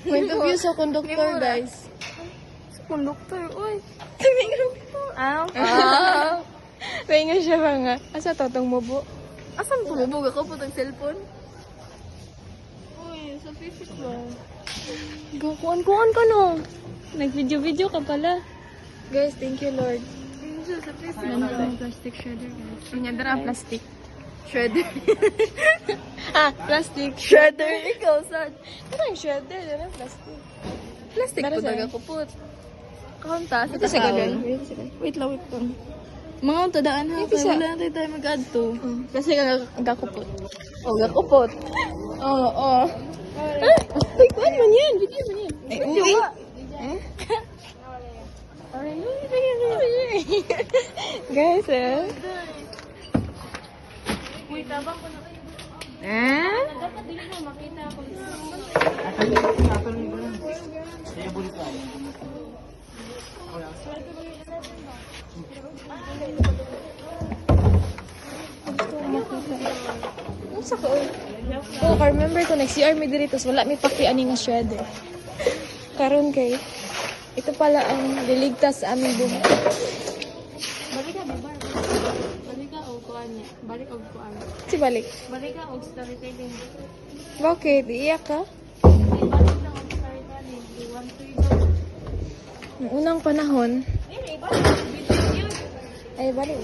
Point of view sa conductor, guys. Sa conductor, uy. Aw. Ah. Pahinga siya mga. Asa totong mubo? Asan tumubog ako po ng cellphone? Uy, sa physics ba? Kuan ka no. Nag-video-video ka pala. Guys, thank you Lord. Sa physics Plastic shredder, guys. Sinyadara plastic. Shredder. Plastic. Shredder, ikaw, sad. Parang shredder, dala plastic. Plastic Para po sa'yo. daga ko po. Kaunta, sa Ito sa takawan. ganun. Wait lang. Mga untadaan ha, Ito kaya sa- wala na tayo mag-adto. Kasi gakupot. O, gakupot. Oo. Ay, kuan man yan. Video man yan. Eh, uwi. Guys, Wait, tabang ko na kayo. Dapat dili mo makita ako. Unsa ko? Oh, I remember ko nag-CR mi diri tapos wala mi paki ani nga shredder. Karon kay ito pala ang liligtas sa aming buhay. Balik ka, Bibar. Balik ka, o kuan niya. Balik o kuan. Si balik. Balik ka, o storytelling. Bakit? Iiyak ka? Balik lang o storytelling. Iwan to yun. Noong unang panahon, Balik, video yun. ay balik.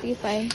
Sige, bye.